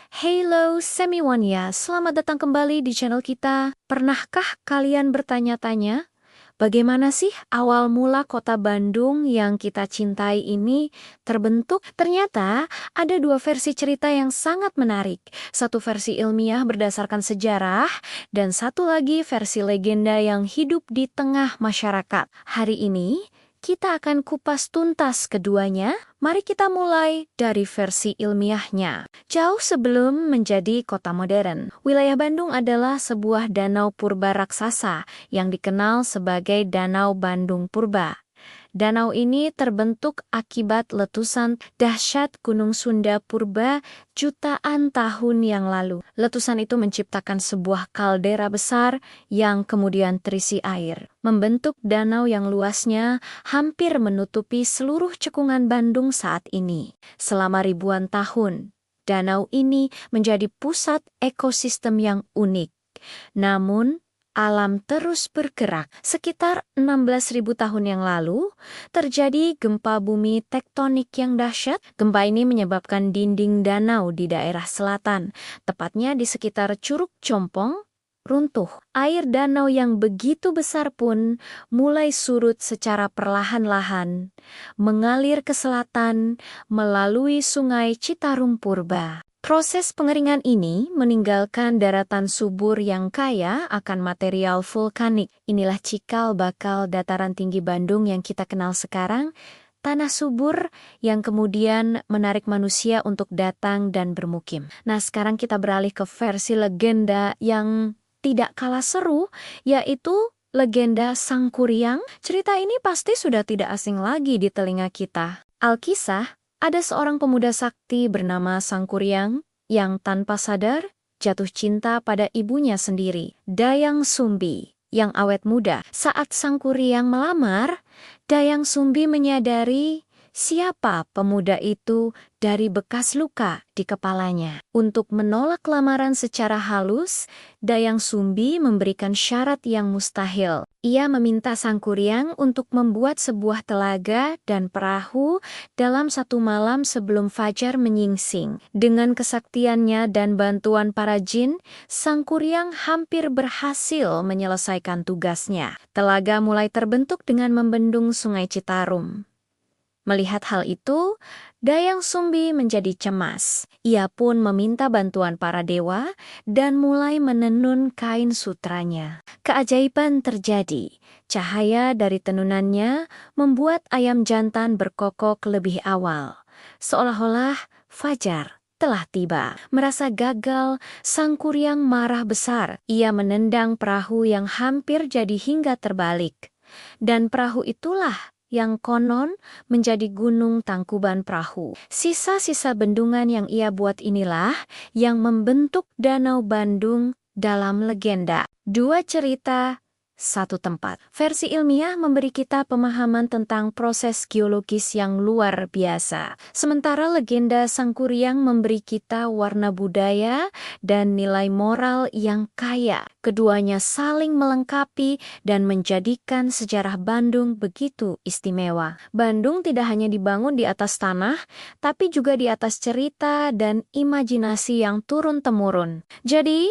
Hello Semiwania, selamat datang kembali di channel kita. Pernahkah kalian bertanya-tanya, bagaimana sih awal mula kota Bandung yang kita cintai ini terbentuk? Ternyata ada dua versi cerita yang sangat menarik. Satu versi ilmiah berdasarkan sejarah, dan satu lagi versi legenda yang hidup di tengah masyarakat. Hari ini, kita akan kupas tuntas keduanya. Mari kita mulai dari versi ilmiahnya. Jauh sebelum menjadi kota modern, wilayah Bandung adalah sebuah danau purba raksasa yang dikenal sebagai Danau Bandung Purba. Danau ini terbentuk akibat letusan dahsyat Gunung Sunda Purba jutaan tahun yang lalu. Letusan itu menciptakan sebuah kaldera besar yang kemudian terisi air, membentuk danau yang luasnya hampir menutupi seluruh cekungan Bandung saat ini. Selama ribuan tahun, danau ini menjadi pusat ekosistem yang unik. Namun, alam terus bergerak. Sekitar 16.000 tahun yang lalu, terjadi gempa bumi tektonik yang dahsyat. Gempa ini menyebabkan dinding danau di daerah selatan, tepatnya di sekitar Curug Compong, runtuh. Air danau yang begitu besar pun mulai surut secara perlahan-lahan, mengalir ke selatan melalui Sungai Citarum Purba. Proses pengeringan ini meninggalkan daratan subur yang kaya akan material vulkanik. Inilah cikal bakal dataran tinggi Bandung yang kita kenal sekarang, tanah subur yang kemudian menarik manusia untuk datang dan bermukim. Nah, sekarang kita beralih ke versi legenda yang tidak kalah seru, yaitu legenda Sangkuriang. Cerita ini pasti sudah tidak asing lagi di telinga kita. Alkisah, ada seorang pemuda sakti bernama Sangkuriang yang tanpa sadar jatuh cinta pada ibunya sendiri, Dayang Sumbi, yang awet muda. Saat Sangkuriang melamar, Dayang Sumbi menyadari siapa pemuda itu dari bekas luka di kepalanya. Untuk menolak lamaran secara halus, Dayang Sumbi memberikan syarat yang mustahil. Ia meminta Sangkuriang untuk membuat sebuah telaga dan perahu dalam satu malam sebelum fajar menyingsing. Dengan kesaktiannya dan bantuan para jin, Sangkuriang hampir berhasil menyelesaikan tugasnya. Telaga mulai terbentuk dengan membendung Sungai Citarum. Melihat hal itu, Dayang Sumbi menjadi cemas. Ia pun meminta bantuan para dewa dan mulai menenun kain sutranya. Keajaiban terjadi. Cahaya dari tenunannya membuat ayam jantan berkokok lebih awal. Seolah-olah fajar telah tiba. Merasa gagal, Sangkuriang marah besar. Ia menendang perahu yang hampir jadi hingga terbalik. Dan perahu itulah yang konon menjadi gunung Tangkuban Perahu. Sisa-sisa bendungan yang ia buat inilah yang membentuk Danau Bandung dalam legenda. Dua cerita, satu tempat. Versi ilmiah memberi kita pemahaman tentang proses geologis yang luar biasa. Sementara legenda Sangkuriang memberi kita warna budaya dan nilai moral yang kaya. Keduanya saling melengkapi dan menjadikan sejarah Bandung begitu istimewa. Bandung tidak hanya dibangun di atas tanah, tapi juga di atas cerita dan imajinasi yang turun-temurun. Jadi,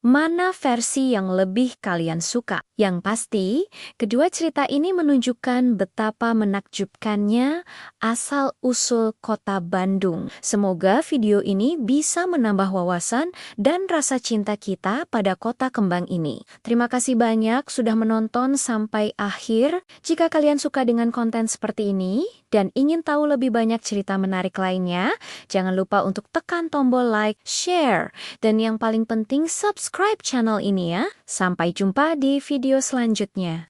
mana versi yang lebih kalian suka? Yang pasti, kedua cerita ini menunjukkan betapa menakjubkannya asal-usul kota Bandung. Semoga video ini bisa menambah wawasan dan rasa cinta kita pada kota kembang ini. Terima kasih banyak sudah menonton sampai akhir. Jika kalian suka dengan konten seperti ini dan ingin tahu lebih banyak cerita menarik lainnya, jangan lupa untuk tekan tombol like, share, dan yang paling penting subscribe channel ini ya. Sampai jumpa di video selanjutnya.